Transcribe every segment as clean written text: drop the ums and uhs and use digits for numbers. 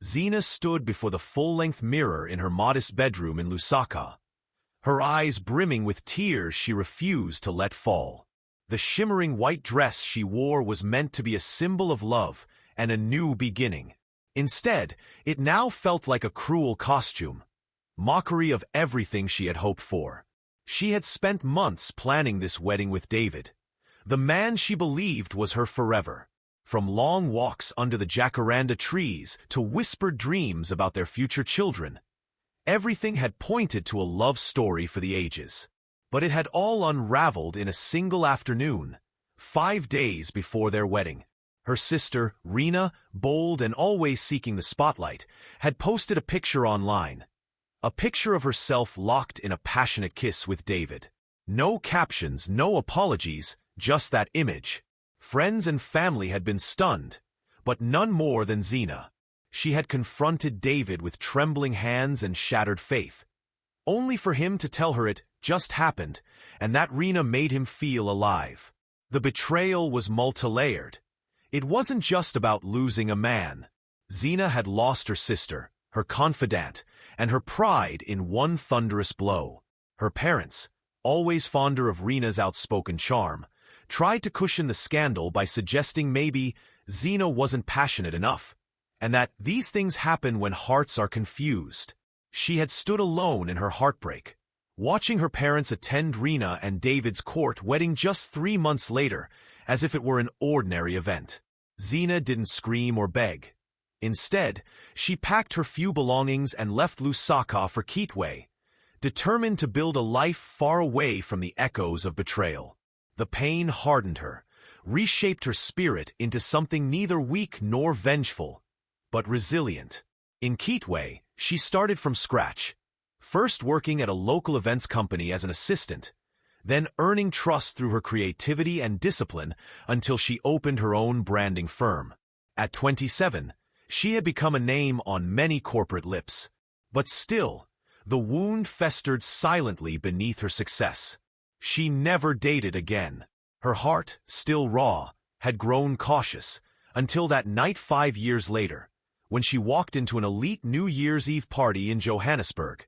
Xena stood before the full-length mirror in her modest bedroom in Lusaka. Her eyes brimming with tears she refused to let fall. The shimmering white dress she wore was meant to be a symbol of love and a new beginning. Instead, it now felt like a cruel costume, mockery of everything she had hoped for. She had spent months planning this wedding with David, the man she believed was her forever. From long walks under the jacaranda trees to whispered dreams about their future children, everything had pointed to a love story for the ages. But it had all unraveled in a single afternoon, 5 days before their wedding. Her sister, Rena, bold and always seeking the spotlight, had posted a picture online. A picture of herself locked in a passionate kiss with David. No captions, no apologies, just that image. Friends and family had been stunned, but none more than Xena. She had confronted David with trembling hands and shattered faith, only for him to tell her it just happened, and that Rena made him feel alive. The betrayal was multi-layered. It wasn't just about losing a man. Xena had lost her sister, her confidant, and her pride in one thunderous blow. Her parents, always fonder of Rena's outspoken charm, tried to cushion the scandal by suggesting maybe Xena wasn't passionate enough, and that these things happen when hearts are confused. She had stood alone in her heartbreak, watching her parents attend Rena and David's court wedding just 3 months later, as if it were an ordinary event. Xena didn't scream or beg. Instead, she packed her few belongings and left Lusaka for Kitwe, determined to build a life far away from the echoes of betrayal. The pain hardened her, reshaped her spirit into something neither weak nor vengeful, but resilient. In Kitwe, she started from scratch, first working at a local events company as an assistant, then earning trust through her creativity and discipline until she opened her own branding firm. At 27, she had become a name on many corporate lips, but still, the wound festered silently beneath her success. She never dated again. Her heart, still raw, had grown cautious, until that night 5 years later, when she walked into an elite New Year's Eve party in Johannesburg,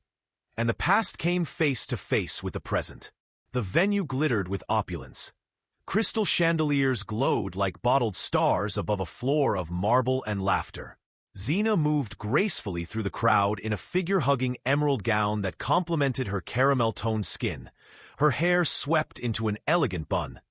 and the past came face to face with the present. The venue glittered with opulence. Crystal chandeliers glowed like bottled stars above a floor of marble and laughter. Xena moved gracefully through the crowd in a figure-hugging emerald gown that complemented her caramel-toned skin. Her hair swept into an elegant bun,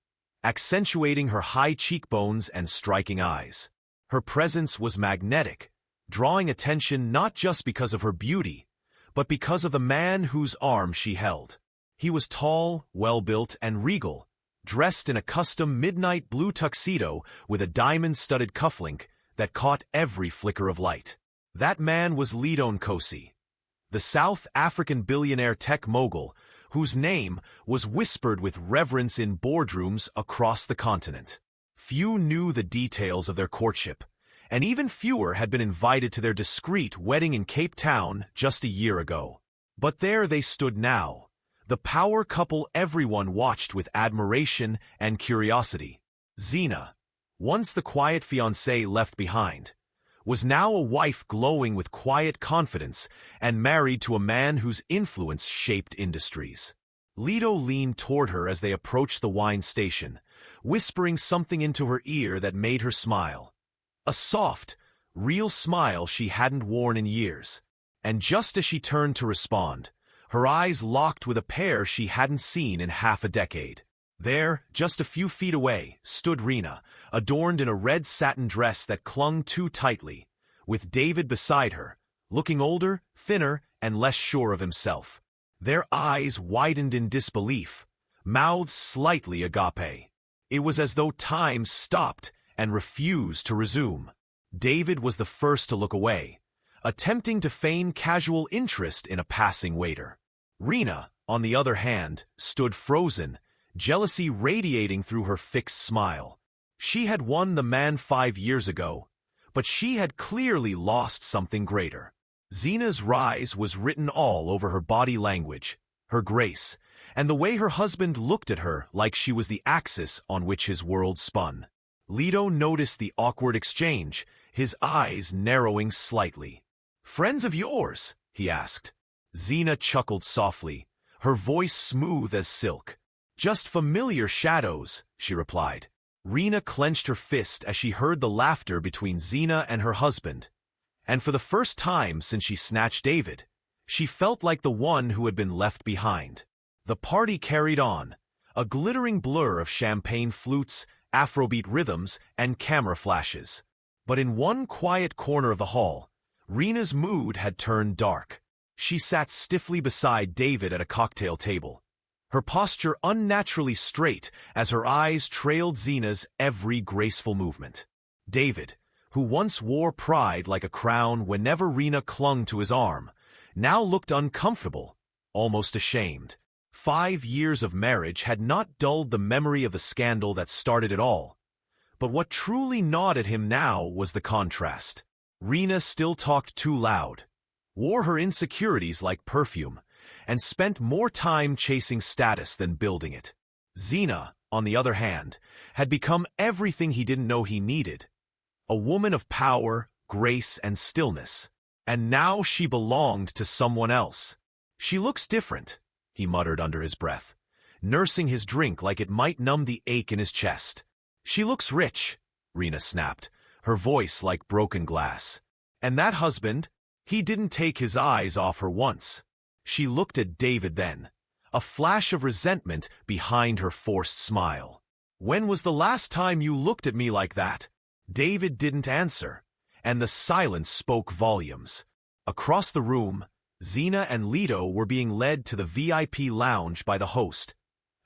accentuating her high cheekbones and striking eyes. Her presence was magnetic, drawing attention not just because of her beauty, but because of the man whose arm she held. He was tall, well-built, and regal, dressed in a custom midnight blue tuxedo with a diamond-studded cufflink that caught every flicker of light. That man was Leon Nkosi, the South African billionaire tech mogul whose name was whispered with reverence in boardrooms across the continent. Few knew the details of their courtship, and even fewer had been invited to their discreet wedding in Cape Town just a year ago. But there they stood now, the power couple everyone watched with admiration and curiosity. Xena, once the quiet fiancé left behind, was now a wife glowing with quiet confidence and married to a man whose influence shaped industries. Leto leaned toward her as they approached the wine station, whispering something into her ear that made her smile. A soft, real smile she hadn't worn in years. And just as she turned to respond, her eyes locked with a pair she hadn't seen in half a decade. There, just a few feet away, stood Rena, adorned in a red satin dress that clung too tightly, with David beside her, looking older, thinner, and less sure of himself. Their eyes widened in disbelief, mouths slightly agape. It was as though time stopped and refused to resume. David was the first to look away, attempting to feign casual interest in a passing waiter. Rena, on the other hand, stood frozen, jealousy radiating through her fixed smile. She had won the man 5 years ago, but she had clearly lost something greater. Xena's rise was written all over her body language, her grace, and the way her husband looked at her like she was the axis on which his world spun. Leto noticed the awkward exchange, his eyes narrowing slightly. "Friends of yours?" he asked. Xena chuckled softly, her voice smooth as silk. "Just familiar shadows," she replied. Rena clenched her fist as she heard the laughter between Xena and her husband, and for the first time since she snatched David, she felt like the one who had been left behind. The party carried on, a glittering blur of champagne flutes, Afrobeat rhythms, and camera flashes. But in one quiet corner of the hall, Rena's mood had turned dark. She sat stiffly beside David at a cocktail table, her posture unnaturally straight as her eyes trailed Xena's every graceful movement. David, who once wore pride like a crown whenever Rena clung to his arm, now looked uncomfortable, almost ashamed. 5 years of marriage had not dulled the memory of the scandal that started it all. But what truly gnawed at him now was the contrast. Rena still talked too loud, wore her insecurities like perfume, and spent more time chasing status than building it. Xena, on the other hand, had become everything he didn't know he needed. A woman of power, grace, and stillness. And now she belonged to someone else. "She looks different," he muttered under his breath, nursing his drink like it might numb the ache in his chest. "She looks rich," Rena snapped, her voice like broken glass. "And that husband, he didn't take his eyes off her once." She looked at David then, a flash of resentment behind her forced smile. "When was the last time you looked at me like that?" David didn't answer, and the silence spoke volumes. Across the room, Xena and Leto were being led to the VIP lounge by the host,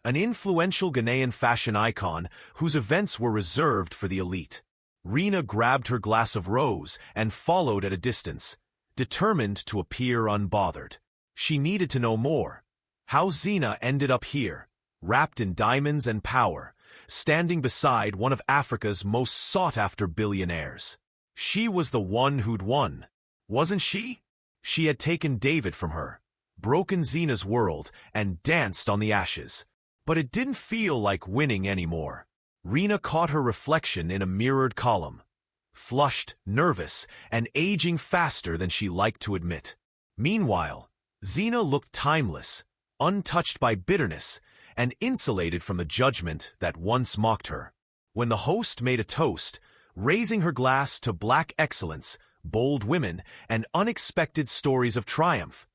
an influential Ghanaian fashion icon whose events were reserved for the elite. Rena grabbed her glass of rose and followed at a distance, determined to appear unbothered. She needed to know more. How Xena ended up here, wrapped in diamonds and power, standing beside one of Africa's most sought-after billionaires. She was the one who'd won, wasn't she? She had taken David from her, broken Xena's world, and danced on the ashes. But it didn't feel like winning anymore. Rena caught her reflection in a mirrored column, flushed, nervous, and aging faster than she liked to admit. Meanwhile, Xena looked timeless, untouched by bitterness, and insulated from the judgment that once mocked her. When the host made a toast, raising her glass to black excellence, bold women, and unexpected stories of triumph,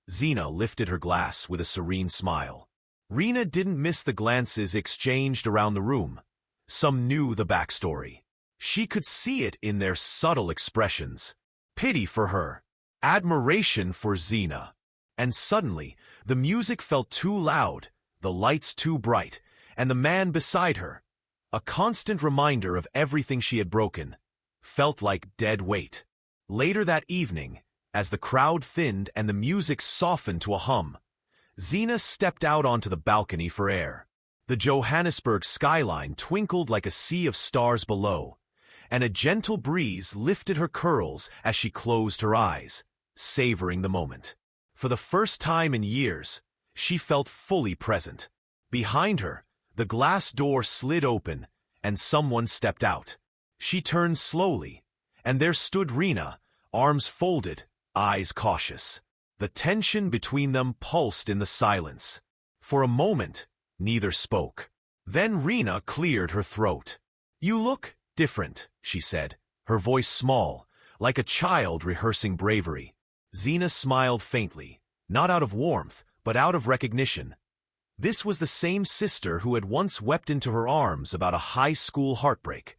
Xena lifted her glass with a serene smile. Rena didn't miss the glances exchanged around the room. Some knew the backstory. She could see it in their subtle expressions. Pity for her, admiration for Xena. And suddenly, the music felt too loud, the lights too bright, and the man beside her, a constant reminder of everything she had broken, felt like dead weight. Later that evening, as the crowd thinned and the music softened to a hum, Xena stepped out onto the balcony for air. The Johannesburg skyline twinkled like a sea of stars below, and a gentle breeze lifted her curls as she closed her eyes, savoring the moment. For the first time in years, she felt fully present. Behind her, the glass door slid open, and someone stepped out. She turned slowly, and there stood Rena, arms folded, eyes cautious. The tension between them pulsed in the silence. For a moment, neither spoke. Then Rena cleared her throat. "You look different," she said, her voice small, like a child rehearsing bravery. Xena smiled faintly, not out of warmth, but out of recognition. This was the same sister who had once wept into her arms about a high school heartbreak,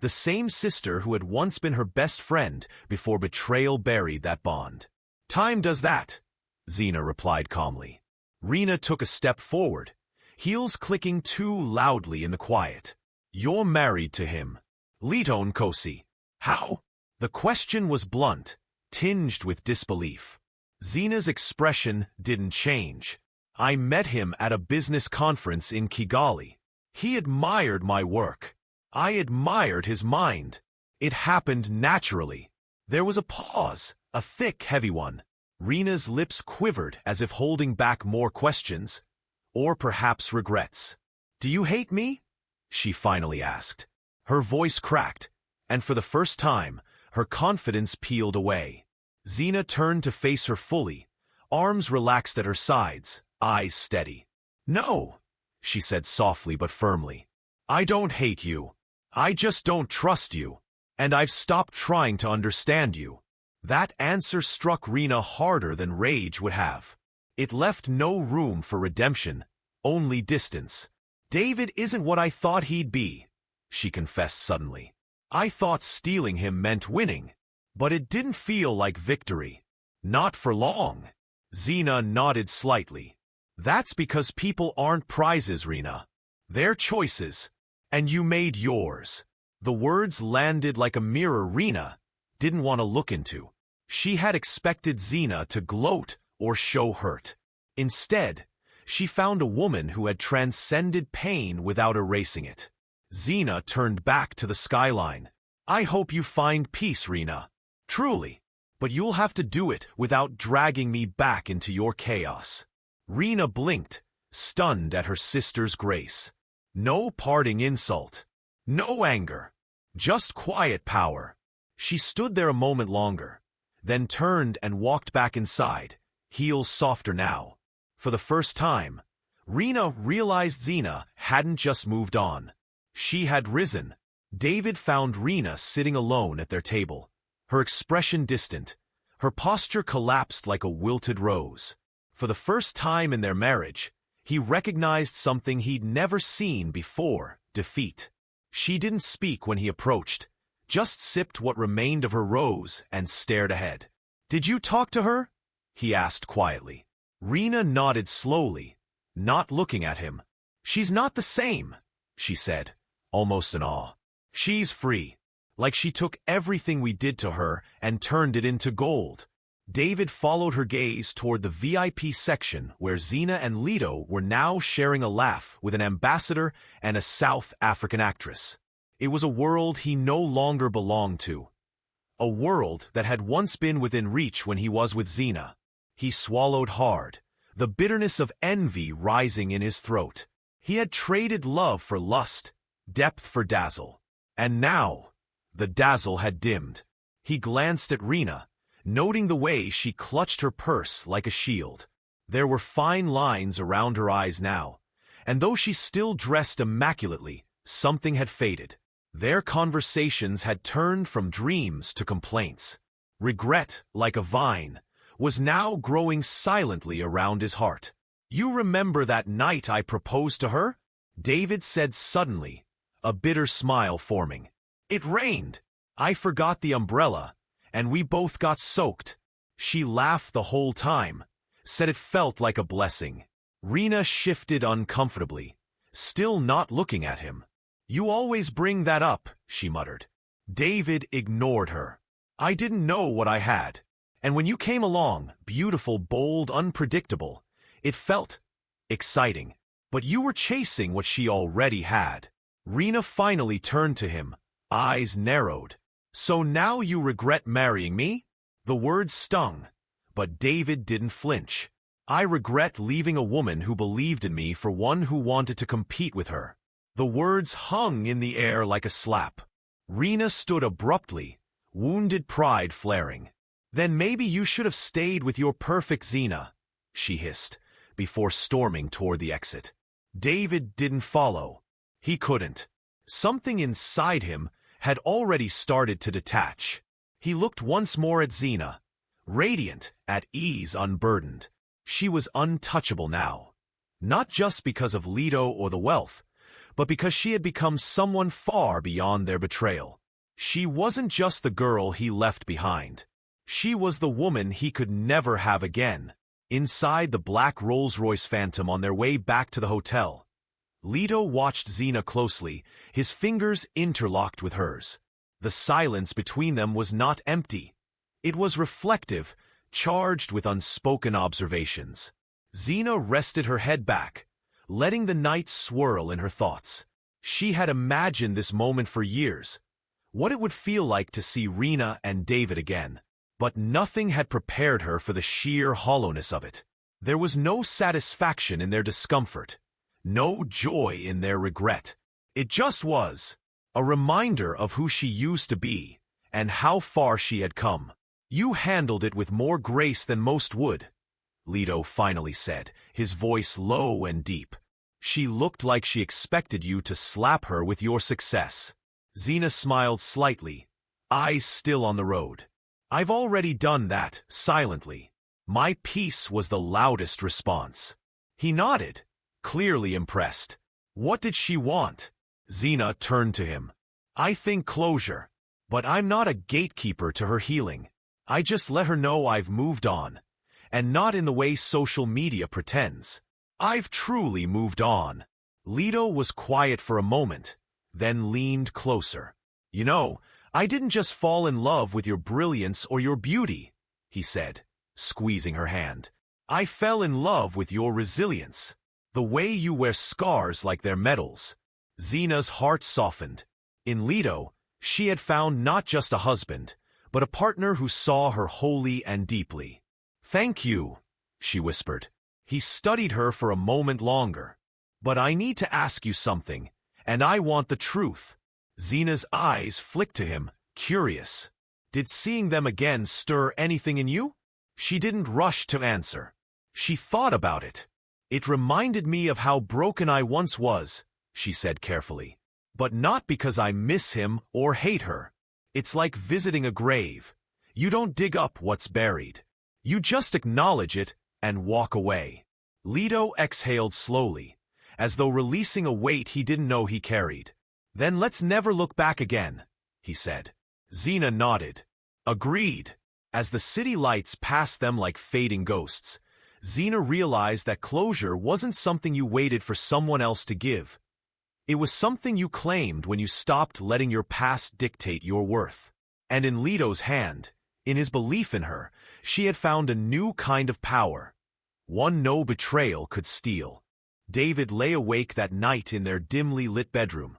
the same sister who had once been her best friend before betrayal buried that bond. "Time does that," Xena replied calmly. Rena took a step forward, heels clicking too loudly in the quiet. "You're married to him, Leto Nkosi." "How?" The question was blunt, tinged with disbelief. Xena's expression didn't change. "I met him at a business conference in Kigali. He admired my work. I admired his mind. It happened naturally." There was a pause, a thick, heavy one. Rena's lips quivered as if holding back more questions, or perhaps regrets. "Do you hate me?" she finally asked. Her voice cracked, and for the first time, Her confidence peeled away. Xena turned to face her fully, arms relaxed at her sides, eyes steady. "No," she said softly but firmly. "I don't hate you. I just don't trust you. And I've stopped trying to understand you." That answer struck Rena harder than rage would have. It left no room for redemption, only distance. "David isn't what I thought he'd be," she confessed suddenly. "I thought stealing him meant winning, but it didn't feel like victory. Not for long." Xena nodded slightly. "That's because people aren't prizes, Rena. They're choices, and you made yours." The words landed like a mirror Rena didn't want to look into. She had expected Xena to gloat or show hurt. Instead, she found a woman who had transcended pain without erasing it. Xena turned back to the skyline. "I hope you find peace, Rena. Truly. But you'll have to do it without dragging me back into your chaos." Rena blinked, stunned at her sister's grace. No parting insult. No anger. Just quiet power. She stood there a moment longer, then turned and walked back inside, heels softer now. For the first time, Rena realized Xena hadn't just moved on. She had risen. David found Rena sitting alone at their table, her expression distant, her posture collapsed like a wilted rose. For the first time in their marriage, he recognized something he'd never seen before: defeat. She didn't speak when he approached, just sipped what remained of her rose and stared ahead. "Did you talk to her?" he asked quietly. Rena nodded slowly, not looking at him. "She's not the same," she said, almost in awe. "She's free. Like she took everything we did to her and turned it into gold." David followed her gaze toward the VIP section where Xena and Leto were now sharing a laugh with an ambassador and a South African actress. It was a world he no longer belonged to. A world that had once been within reach when he was with Xena. He swallowed hard, the bitterness of envy rising in his throat. He had traded love for lust, depth for dazzle. And now, the dazzle had dimmed. He glanced at Rena, noting the way she clutched her purse like a shield. There were fine lines around her eyes now, and though she still dressed immaculately, something had faded. Their conversations had turned from dreams to complaints. Regret, like a vine, was now growing silently around his heart. "You remember that night I proposed to her?" David said suddenly, a bitter smile forming. "It rained. I forgot the umbrella, and we both got soaked." She laughed the whole time, said it felt like a blessing. Rena shifted uncomfortably, still not looking at him. "You always bring that up," she muttered. David ignored her. "I didn't know what I had. And when you came along, beautiful, bold, unpredictable, it felt exciting. But you were chasing what she already had." Rena finally turned to him, eyes narrowed. "So now you regret marrying me?" The words stung, but David didn't flinch. "I regret leaving a woman who believed in me for one who wanted to compete with her." The words hung in the air like a slap. Rena stood abruptly, wounded pride flaring. "Then maybe you should have stayed with your perfect Xena," she hissed, before storming toward the exit. David didn't follow. He couldn't. Something inside him had already started to detach. He looked once more at Xena, radiant, at ease, unburdened. She was untouchable now, not just because of Leto or the wealth, but because she had become someone far beyond their betrayal. She wasn't just the girl he left behind. She was the woman he could never have again. Inside the black Rolls-Royce Phantom on their way back to the hotel, Leto watched Xena closely, his fingers interlocked with hers. The silence between them was not empty. It was reflective, charged with unspoken observations. Xena rested her head back, letting the night swirl in her thoughts. She had imagined this moment for years, what it would feel like to see Rena and David again. But nothing had prepared her for the sheer hollowness of it. There was no satisfaction in their discomfort, no joy in their regret. It just was a reminder of who she used to be and how far she had come. "You handled it with more grace than most would," Leto finally said, his voice low and deep. "She looked like she expected you to slap her with your success." Xena smiled slightly, eyes still on the road. "I've already done that, silently." "My piece was the loudest response." He nodded, clearly impressed. "What did she want?" Xena turned to him. "I think closure, but I'm not a gatekeeper to her healing. I just let her know I've moved on, and not in the way social media pretends. I've truly moved on." Leto was quiet for a moment, then leaned closer. "You know, I didn't just fall in love with your brilliance or your beauty," he said, squeezing her hand. "I fell in love with your resilience. The way you wear scars like they're medals." Xena's heart softened. In Leto, she had found not just a husband, but a partner who saw her wholly and deeply. "Thank you," she whispered. He studied her for a moment longer. "But I need to ask you something, and I want the truth." Xena's eyes flicked to him, curious. "Did seeing them again stir anything in you?" She didn't rush to answer. She thought about it. "It reminded me of how broken I once was," she said carefully. "But not because I miss him or hate her. It's like visiting a grave. You don't dig up what's buried. You just acknowledge it and walk away." Leto exhaled slowly, as though releasing a weight he didn't know he carried. "Then let's never look back again," he said. Xena nodded. "Agreed." As the city lights passed them like fading ghosts, Xena realized that closure wasn't something you waited for someone else to give. It was something you claimed when you stopped letting your past dictate your worth. And in Leto's hand, in his belief in her, she had found a new kind of power, one no betrayal could steal. David lay awake that night in their dimly lit bedroom.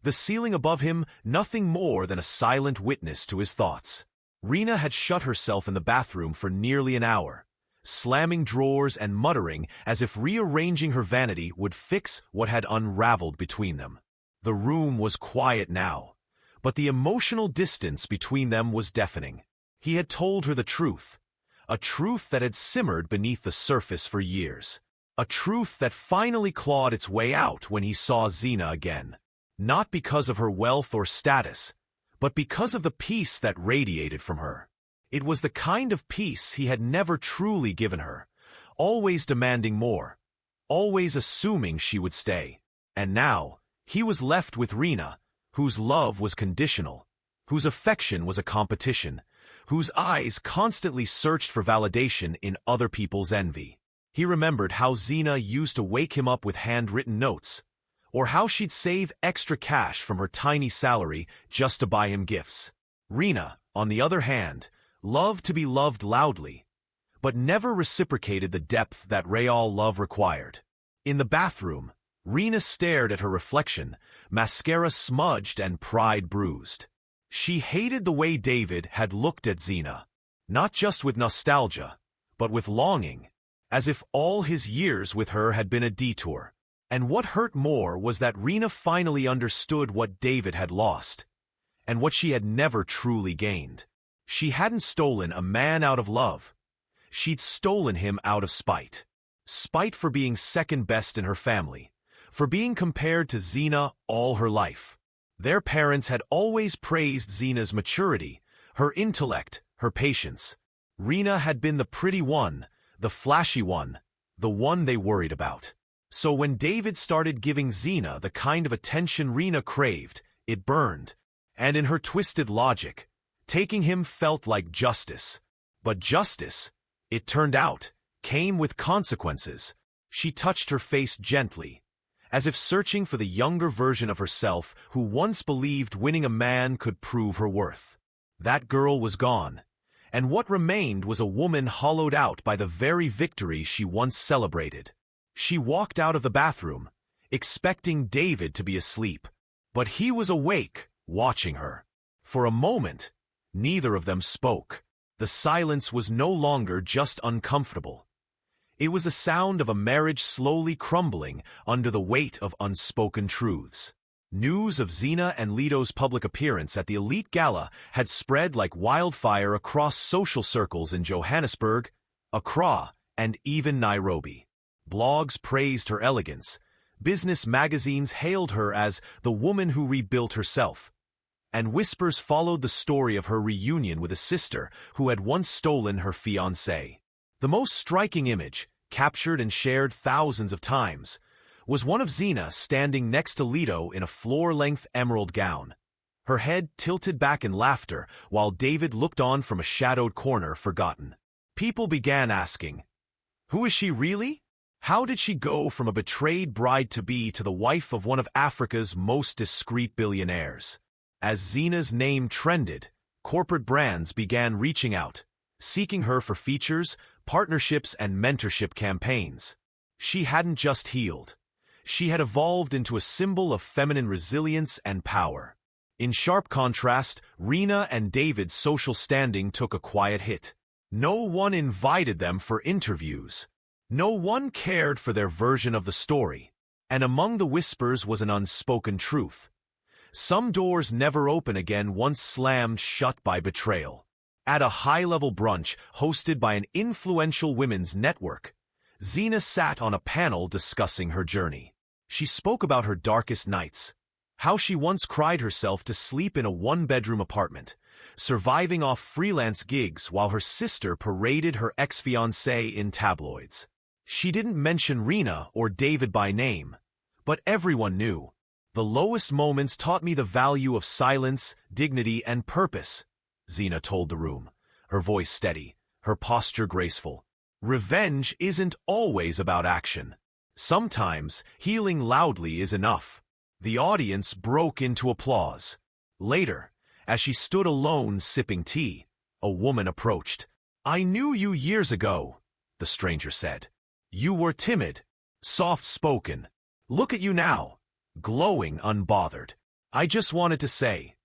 The ceiling above him nothing more than a silent witness to his thoughts. Rena had shut herself in the bathroom for nearly an hour, slamming drawers and muttering as if rearranging her vanity would fix what had unraveled between them. The room was quiet now, but the emotional distance between them was deafening. He had told her the truth, a truth that had simmered beneath the surface for years, a truth that finally clawed its way out when he saw Xena again. Not because of her wealth or status, but because of the peace that radiated from her. It was the kind of peace he had never truly given her, always demanding more, always assuming she would stay. And now, he was left with Rena, whose love was conditional, whose affection was a competition, whose eyes constantly searched for validation in other people's envy. He remembered how Xena used to wake him up with handwritten notes, or how she'd save extra cash from her tiny salary just to buy him gifts. Rena, on the other hand, loved to be loved loudly, but never reciprocated the depth that real love required. In the bathroom, Rena stared at her reflection, mascara smudged and pride bruised. She hated the way David had looked at Xena, not just with nostalgia, but with longing, as if all his years with her had been a detour. And what hurt more was that Rena finally understood what David had lost, and what she had never truly gained. She hadn't stolen a man out of love. She'd stolen him out of spite. Spite for being second best in her family, for being compared to Xena all her life. Their parents had always praised Xena's maturity, her intellect, her patience. Rena had been the pretty one, the flashy one, the one they worried about. So when David started giving Xena the kind of attention Rena craved, it burned. And in her twisted logic, taking him felt like justice. But justice, it turned out, came with consequences. She touched her face gently, as if searching for the younger version of herself who once believed winning a man could prove her worth. That girl was gone, and what remained was a woman hollowed out by the very victory she once celebrated. She walked out of the bathroom, expecting David to be asleep, but he was awake, watching her. For a moment, neither of them spoke. The silence was no longer just uncomfortable. It was the sound of a marriage slowly crumbling under the weight of unspoken truths. News of Xena and Leto's public appearance at the elite gala had spread like wildfire across social circles in Johannesburg, Accra, and even Nairobi. Blogs praised her elegance. Business magazines hailed her as the woman who rebuilt herself. And whispers followed the story of her reunion with a sister who had once stolen her fiancé. The most striking image, captured and shared thousands of times, was one of Xena standing next to Leto in a floor-length emerald gown, her head tilted back in laughter while David looked on from a shadowed corner forgotten. People began asking, who is she really? How did she go from a betrayed bride-to-be to the wife of one of Africa's most discreet billionaires? As Xena's name trended, corporate brands began reaching out, seeking her for features, partnerships, and mentorship campaigns. She hadn't just healed. She had evolved into a symbol of feminine resilience and power. In sharp contrast, Rena and David's social standing took a quiet hit. No one invited them for interviews. No one cared for their version of the story. And among the whispers was an unspoken truth. Some doors never open again once slammed shut by betrayal. At a high-level brunch hosted by an influential women's network, Xena sat on a panel discussing her journey. She spoke about her darkest nights, how she once cried herself to sleep in a one-bedroom apartment, surviving off freelance gigs while her sister paraded her ex-fiancé in tabloids. She didn't mention Rena or David by name, but everyone knew. The lowest moments taught me the value of silence, dignity, and purpose, Xena told the room, her voice steady, her posture graceful. Revenge isn't always about action. Sometimes, healing loudly is enough. The audience broke into applause. Later, as she stood alone sipping tea, a woman approached. "I knew you years ago," the stranger said. "You were timid, soft-spoken. Look at you now, glowing unbothered. I just wanted to say,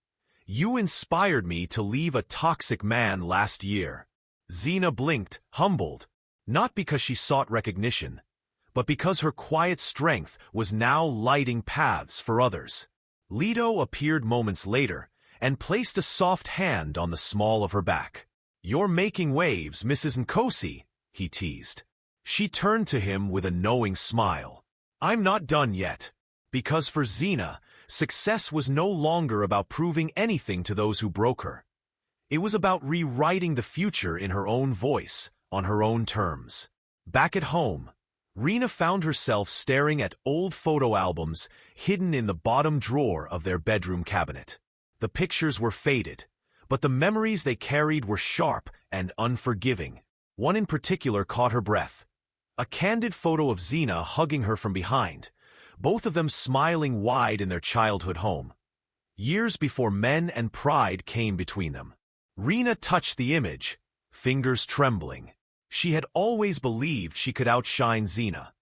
you inspired me to leave a toxic man last year." Xena blinked, humbled, not because she sought recognition, but because her quiet strength was now lighting paths for others. Leto appeared moments later and placed a soft hand on the small of her back. "You're making waves, Mrs. Nkosi," he teased. She turned to him with a knowing smile. "I'm not done yet." Because for Xena, success was no longer about proving anything to those who broke her. It was about rewriting the future in her own voice, on her own terms. Back at home, Rena found herself staring at old photo albums hidden in the bottom drawer of their bedroom cabinet. The pictures were faded, but the memories they carried were sharp and unforgiving. One in particular caught her breath. A candid photo of Xena hugging her from behind, both of them smiling wide in their childhood home. Years before men and pride came between them. Rena touched the image, fingers trembling. She had always believed she could outshine Xena,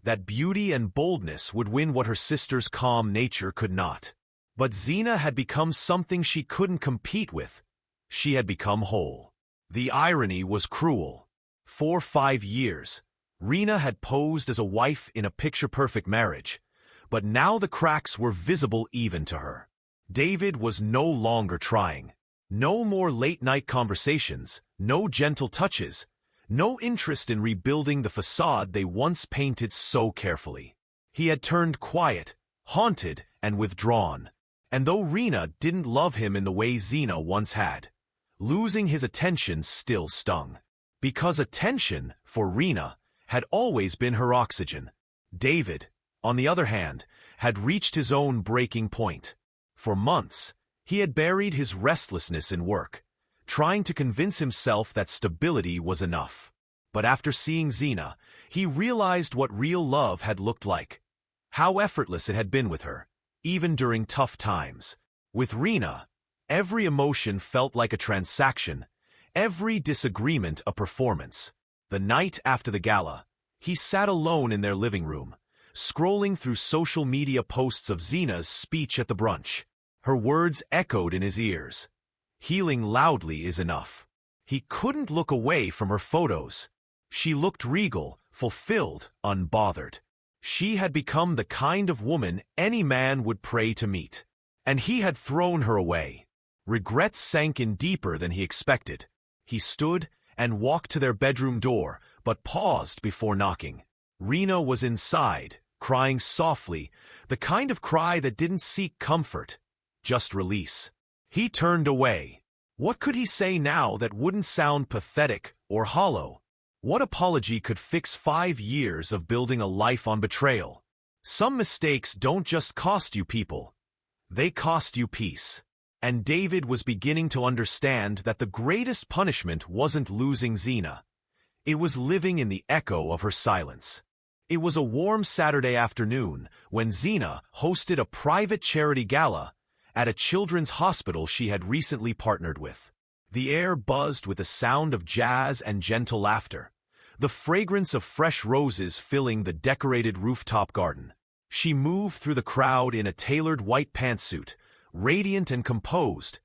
that beauty and boldness would win what her sister's calm nature could not. But Xena had become something she couldn't compete with. She had become whole. The irony was cruel. For 5 years, Rena had posed as a wife in a picture-perfect marriage, but now the cracks were visible even to her. David was no longer trying. No more late-night conversations, no gentle touches, no interest in rebuilding the facade they once painted so carefully. He had turned quiet, haunted, and withdrawn. And though Rena didn't love him in the way Xena once had, losing his attention still stung. Because attention, for Rena, had always been her oxygen. David, on the other hand, had reached his own breaking point. For months, he had buried his restlessness in work, trying to convince himself that stability was enough. But after seeing Xena, he realized what real love had looked like, how effortless it had been with her, even during tough times. With Rena, every emotion felt like a transaction, every disagreement a performance. The night after the gala, he sat alone in their living room, scrolling through social media posts of Xena's speech at the brunch. Her words echoed in his ears. Healing loudly is enough. He couldn't look away from her photos. She looked regal, fulfilled, unbothered. She had become the kind of woman any man would pray to meet. And he had thrown her away. Regrets sank in deeper than he expected. He stood and walked to their bedroom door, but paused before knocking. Rena was inside, crying softly, the kind of cry that didn't seek comfort, just release. He turned away. What could he say now that wouldn't sound pathetic or hollow? What apology could fix 5 years of building a life on betrayal? Some mistakes don't just cost you people. They cost you peace. And David was beginning to understand that the greatest punishment wasn't losing Xena. It was living in the echo of her silence. It was a warm Saturday afternoon when Xena hosted a private charity gala at a children's hospital she had recently partnered with. The air buzzed with the sound of jazz and gentle laughter, the fragrance of fresh roses filling the decorated rooftop garden. She moved through the crowd in a tailored white pantsuit, radiant and composed,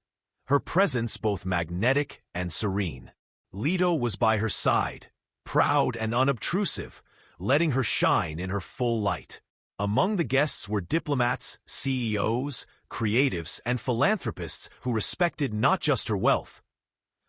her presence both magnetic and serene. Leto was by her side, proud and unobtrusive, letting her shine in her full light. Among the guests were diplomats, CEOs, creatives, and philanthropists who respected not just her wealth,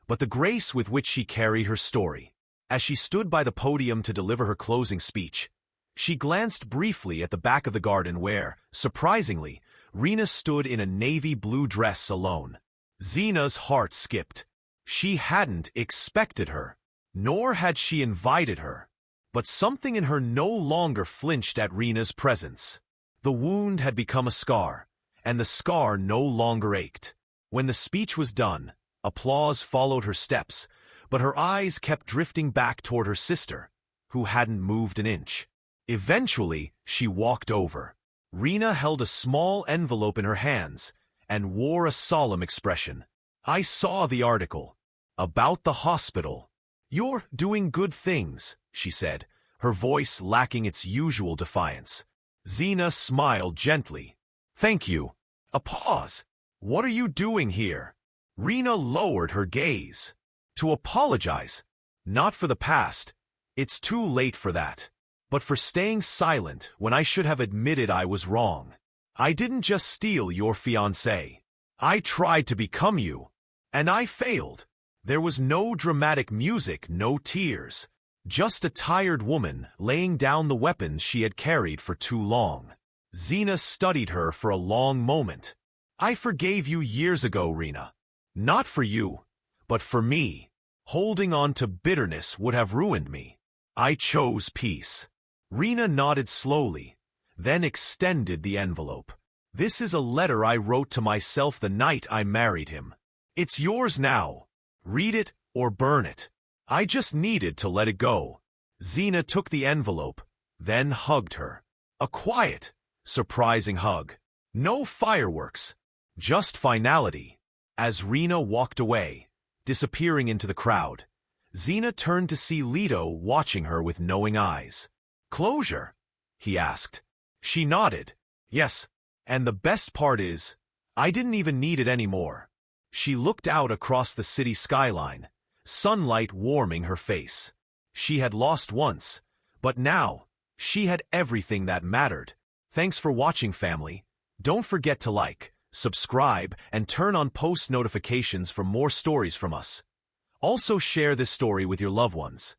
but the grace with which she carried her story. As she stood by the podium to deliver her closing speech, she glanced briefly at the back of the garden where, surprisingly, Rena stood in a navy blue dress alone. Xena's heart skipped. She hadn't expected her, nor had she invited her. But something in her no longer flinched at Rena's presence. The wound had become a scar, and the scar no longer ached. When the speech was done, applause followed her steps, but her eyes kept drifting back toward her sister, who hadn't moved an inch. Eventually, she walked over. Rena held a small envelope in her hands and wore a solemn expression. "I saw the article. About the hospital. You're doing good things," she said, her voice lacking its usual defiance. Xena smiled gently. "Thank you." A pause. "What are you doing here?" Rena lowered her gaze. "To apologize. Not for the past. It's too late for that. But for staying silent when I should have admitted I was wrong. I didn't just steal your fiancé. I tried to become you. And I failed." There was no dramatic music, no tears. Just a tired woman laying down the weapons she had carried for too long. Xena studied her for a long moment. "I forgave you years ago, Rena. Not for you, but for me. Holding on to bitterness would have ruined me. I chose peace." Rena nodded slowly, then extended the envelope. "This is a letter I wrote to myself the night I married him. It's yours now. Read it or burn it. I just needed to let it go." Xena took the envelope, then hugged her. A quiet, surprising hug. No fireworks, just finality. As Rena walked away, disappearing into the crowd, Xena turned to see Leto watching her with knowing eyes. "Closure?" he asked. She nodded. "Yes, and the best part is, I didn't even need it anymore." She looked out across the city skyline, sunlight warming her face. She had lost once, but now, she had everything that mattered. Thanks for watching, family. Don't forget to like, subscribe, and turn on post notifications for more stories from us. Also share this story with your loved ones.